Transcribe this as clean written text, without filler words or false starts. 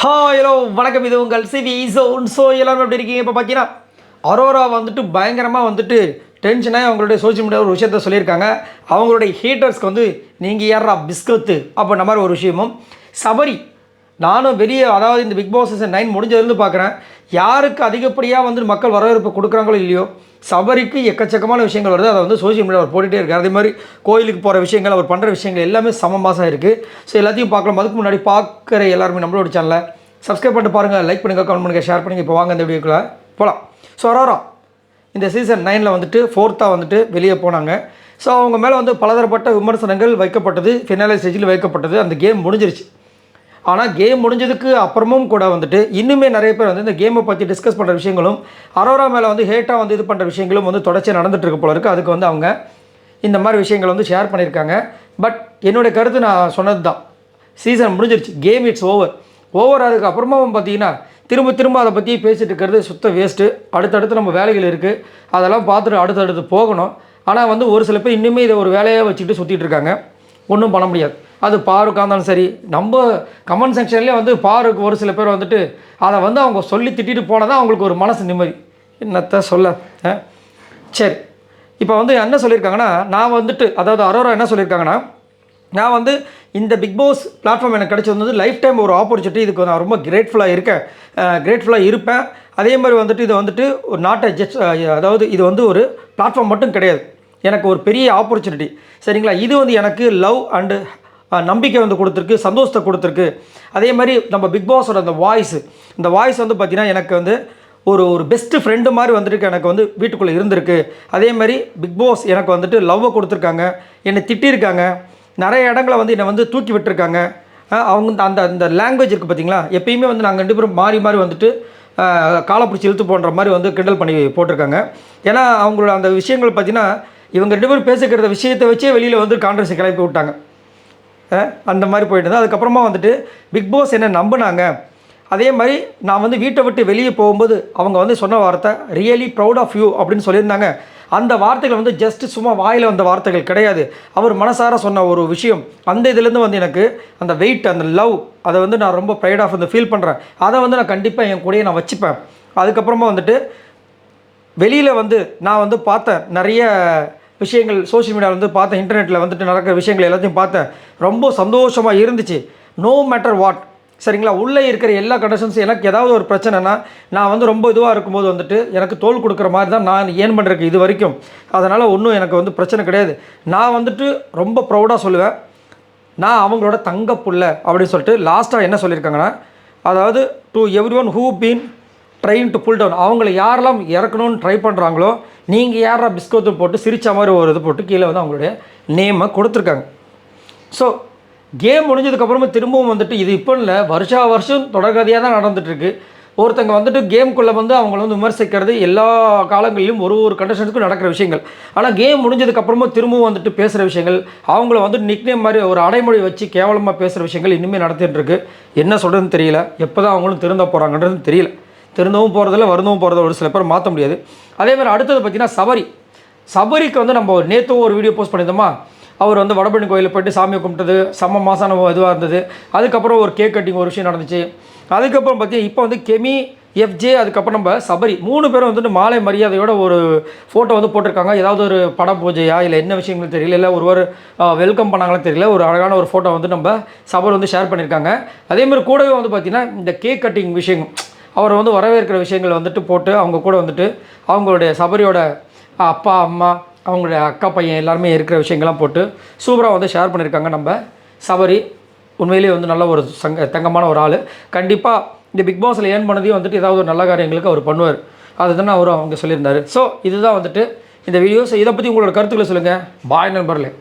Hello வணக்கம், இது உங்கள் சிவி ஜோன். ஸோ எல்லாரும் எப்படி இருக்கீங்க? இப்போ பார்த்தீங்கன்னா அரோரா வந்துட்டு பயங்கரமாக வந்துட்டு டென்ஷனாக அவங்களுடைய சோஷியல் மீடியா ஒரு விஷயத்த சொல்லியிருக்காங்க. அவங்களுடைய ஹேட்டர்ஸ்க்கு வந்து நீங்கள் யாரா பிஸ்கத்து அப்படின்ற மாதிரி ஒரு விஷயமும். சபரி நானும் வெளியே, அதாவது இந்த பிக் பாஸ் சீசன் 9 முடிஞ்சதுலேருந்து பார்க்குறேன். யாருக்கு அதிகப்படியாக வந்து மக்கள் வரவேற்பு கொடுக்குறாங்களோ இல்லையோ, சபரிக்கு எக்கச்சக்கமான விஷயங்கள் வருது. அதை வந்து சோஷியல் மீடியா அவர் போட்டுகிட்டே இருக்கார். அதே மாதிரி கோயிலுக்கு போகிற விஷயங்கள், அவர் பண்ணுற விஷயங்கள் எல்லாமே சமமாசாக இருக்குது. ஸோ எல்லாத்தையும் பார்க்கலாம். அதுக்கு முன்னாடி பார்க்குற எல்லாருமே நம்மளோட சேனலை சப்ஸ்கிரைப் பண்ணிட்டு பாருங்கள், லைக் பண்ணுங்கள், கமெண்ட் பண்ணுங்கள், ஷேர் பண்ணுங்கள். இப்போ வாங்க இந்த வீடியோக்குள்ளே போகலாம். ஸோ அரோரா இந்த சீசன் 9 வந்துட்டு 4th வந்துட்டு வெளியே போனாங்க. ஸோ அவங்க மேலே வந்து பலதரப்பட்ட விமர்சனங்கள் வைக்கப்பட்டது, ஃபினாலே ஸ்டேஜில் வைக்கப்பட்டது. அந்த கேம் முடிஞ்சிருச்சு. ஆனால் கேம் முடிஞ்சதுக்கு அப்புறமும் கூட வந்துட்டு இன்னுமே நிறைய பேர் வந்து இந்த கேமை பற்றி டிஸ்கஸ் பண்ணுற விஷயங்களும், அரோரா மேலே வந்து ஹேட்டாக வந்து இது பண்ணுற விஷயங்களும் வந்து தொடர்ச்சியாக நடந்துகிட்ருக்கு போல இருக்குது. அதுக்கு வந்து அவங்க இந்த மாதிரி விஷயங்கள் வந்து ஷேர் பண்ணியிருக்காங்க. பட் என்னுடைய கருத்து நான் சொன்னது தான், சீசன் முடிஞ்சிருச்சு, கேம் இட்ஸ் ஓவர். அதுக்கு அப்புறமாவும் பார்த்தீங்கன்னா திரும்ப அதை பற்றி பேசிகிட்டு இருக்கிறது சுத்த வேஸ்ட்டு. அடுத்தடுத்து நம்ம வேலைகள் இருக்குது, அதெல்லாம் பார்த்துட்டு அடுத்தடுத்து போகணும். ஆனால் வந்து ஒரு சில பேர் இன்னுமே இதை ஒரு வேலையாக வச்சுக்கிட்டு சுற்றிட்டு இருக்காங்க. ஒன்றும் பண்ண முடியாது. அது பாருக்காக இருந்தாலும் சரி, நம்ம கமெண்ட் செக்ஷன்லேயே வந்து பாருக்கு ஒரு சில பேர் வந்துட்டு அதை வந்து அவங்க சொல்லி திட்டிட்டு போனால் தான் அவங்களுக்கு ஒரு மனசு நிம்மதி. என்னத்தை சொல்ல. சரி, இப்போ வந்து என்ன சொல்லியிருக்காங்கன்னா, நான் வந்துட்டு, அதாவது அரோரா என்ன சொல்லியிருக்காங்கன்னா, நான் வந்து இந்த பிக் பாஸ் பிளாட்ஃபார்ம் எனக்கு கிடச்சி வந்தது லைஃப் டைம் ஒரு ஆப்பர்ச்சுனிட்டி. இதுக்கு நான் ரொம்ப கிரேட்ஃபுல்லாக இருப்பேன். அதே மாதிரி வந்துட்டு இது வந்துட்டு ஒரு நாட்டை அதாவது இது வந்து ஒரு பிளாட்ஃபார்ம் மட்டும் கிடையாது, எனக்கு ஒரு பெரிய ஆப்பர்ச்சுனிட்டி. சரிங்களா? இது வந்து எனக்கு லவ் அண்டு நம்பிக்கை வந்து கொடுத்துருக்கு, சந்தோஷத்தை கொடுத்துருக்கு. அதே மாதிரி நம்ம பிக் பாஸோட அந்த வாய்ஸ் வந்து பார்த்திங்கன்னா எனக்கு வந்து ஒரு பெஸ்ட்டு ஃப்ரெண்டு மாதிரி வந்துட்டு எனக்கு வந்து வீட்டுக்குள்ளே இருந்திருக்கு. அதே மாதிரி பிக் பாஸ் எனக்கு வந்துட்டு லவ்வை கொடுத்துருக்காங்க, என்னை திட்டிருக்காங்க, நிறைய இடங்களை வந்து என்னை வந்து தூக்கி விட்டுருக்காங்க. அவங்க அந்த லாங்குவேஜ் இருக்குது பார்த்திங்களா, எப்பயுமே வந்து நாங்கள் 2 பேரும் மாறி வந்துட்டு காலை பிடிச்சி இழுத்து போன்ற மாதிரி வந்து கிண்டல் பண்ணி போட்டிருக்காங்க. ஏன்னா அவங்களோட அந்த விஷயங்கள் பார்த்திங்கன்னா இவங்க 2 பேரும் பேசிக்கிற விஷயத்தை வச்சே வெளியில் வந்து கான்ட்ரவர்சி கிளப்பி விட்டாங்க. அந்த மாதிரி போயிட்டு அதுக்கப்புறமா வந்துட்டு பிக் பாஸ் என்ன நம்பினாங்க. அதே மாதிரி நான் வந்து வீட்டை விட்டு வெளியே போகும்போது அவங்க வந்து சொன்ன வார்த்தை ரியலி ப்ரௌட் ஆஃப் யூ அப்படின்னு சொல்லியிருந்தாங்க. அந்த வார்த்தைகள் வந்து ஜஸ்ட்டு சும்மா வாயில் வந்த வார்த்தைகள் கிடையாது, அவர் மனசார சொன்ன ஒரு விஷயம். அந்த இதுலேருந்து வந்து எனக்கு அந்த வெயிட், அந்த லவ், அதை வந்து நான் ரொம்ப ப்ரைட் ஆஃப் வந்து ஃபீல் பண்ணுறேன். அதை வந்து நான் கண்டிப்பாக என் கூடயே நான் வச்சுப்பேன். அதுக்கப்புறமா வந்துட்டு வெளியில் வந்து நான் வந்து பார்த்தேன் நிறைய விஷயங்கள், சோஷியல் மீடியாவில் வந்து பார்த்தேன், இன்டர்நெட்டில் வந்துட்டு நடக்கிற விஷயங்கள் எல்லாத்தையும் பார்த்தேன். ரொம்ப சந்தோஷமாக இருந்துச்சு. நோ மேட்டர் வாட், சரிங்களா, உள்ளே இருக்கிற எல்லா கண்டிஷன்ஸும் எனக்கு ஏதாவது ஒரு பிரச்சனைனா நான் வந்து ரொம்ப இதுவாக இருக்கும்போது வந்துட்டு எனக்கு தோல் கொடுக்குற மாதிரி தான் நான் ஏன் பண்ணுறேன் இது வரைக்கும். அதனால் ஒன்றும் எனக்கு வந்து பிரச்சனை கிடையாது. நான் வந்துட்டு ரொம்ப ப்ரௌடாக சொல்லுவேன், நான் அவங்களோட தங்க புள்ள அப்படின்னு சொல்லிட்டு லாஸ்ட்டாக என்ன சொல்லியிருக்காங்கன்னா, அதாவது to every one who been trying to pull down, அவங்கள யாரெல்லாம் இறக்கணும்னு ட்ரை பண்ணுறாங்களோ, நீங்கள் யாரா பிஸ்கோத்து போட்டு சிரித்த மாதிரி ஒரு இது போட்டு கீழே வந்து அவங்களுடைய நேமை கொடுத்துருக்காங்க. ஸோ கேம் முடிஞ்சதுக்கப்புறமா திரும்பவும் வந்துட்டு இது இப்போ இல்லை, வருஷம் தொடர்கதையாக தான் நடந்துகிட்ருக்கு. ஒருத்தங்க வந்துட்டு கேம்குள்ளே வந்து அவங்கள வந்து விமர்சிக்கிறது எல்லா காலங்களிலும் ஒரு கண்டிஷன்ஸுக்கும் நடக்கிற விஷயங்கள். ஆனால் கேம் முடிஞ்சதுக்கப்புறமா திரும்பவும் வந்துட்டு பேசுகிற விஷயங்கள், அவங்கள வந்து நிக்நேம் மாதிரி ஒரு அடைமொழி வச்சு கேவலமாக பேசுகிற விஷயங்கள் இன்னுமே நடத்திட்டுருக்கு. என்ன சொல்கிறதுன்னு தெரியல, எப்போ தான் அவங்களும் திருந்த போகிறாங்கன்றது தெரியல. திருந்தவும் போகிறதில்ல, வருந்தவும் போகிறதில்ல, ஒரு சில பேர் மாற்ற முடியாது. அதே மாதிரி அடுத்தது பார்த்திங்கன்னா சபரிக்கு வந்து நம்ம நேற்று ஒரு வீடியோ போஸ்ட் பண்ணியிருந்தோமா, அவர் வந்து வடபழனி கோயிலில் போய்ட்டு சாமியை கும்பிட்டது செம்ம மாசான இதுவாக இருந்தது. அதுக்கப்புறம் ஒரு கேக் கட்டிங் ஒரு விஷயம் நடந்துச்சு. அதுக்கப்புறம் பார்த்தீங்கன்னா இப்போ வந்து கெமி, எஃப்ஜே, அதுக்கப்புறம் நம்ம சபரி 3 பேரும் வந்துட்டு மாலை மரியாதையோட ஒரு ஃபோட்டோ வந்து போட்டிருக்காங்க. ஏதாவது ஒரு பட பூஜையா இல்லை என்ன விஷயங்கள் தெரியல, இல்லை ஒருவர் வெல்கம் பண்ணாங்களான்னு தெரியல, ஒரு அழகான ஒரு ஃபோட்டோ வந்து நம்ம சபரி வந்து ஷேர் பண்ணியிருக்காங்க. அதேமாதிரி கூடவே வந்து பார்த்திங்கன்னா இந்த கேக் கட்டிங் விஷயம், அவரை வந்து வரவேற்கிற விஷயங்கள் வந்துட்டு போட்டு அவங்க கூட வந்துட்டு அவங்களுடைய சபரியோட அப்பா அம்மா அவங்களுடைய அக்கா பையன் எல்லாருமே இருக்கிற விஷயங்கள்லாம் போட்டு சூப்பராக வந்து ஷேர் பண்ணியிருக்காங்க. நம்ம சபரி உண்மையிலேயே வந்து நல்ல ஒரு தங்கமான ஒரு ஆள். கண்டிப்பாக இந்த பிக் பாஸில் ஏர்ன் பண்ணதையும் வந்துட்டு ஏதாவது ஒரு நல்ல காரியங்களுக்கு அவர் பண்ணுவார். அதுதானே அவரும் அவங்க சொல்லியிருந்தார். ஸோ இதுதான் வந்துட்டு இந்த வீடியோஸ். இதை பற்றி உங்களோட கருத்துக்களை சொல்லுங்கள். பாய் நண்பர்களே.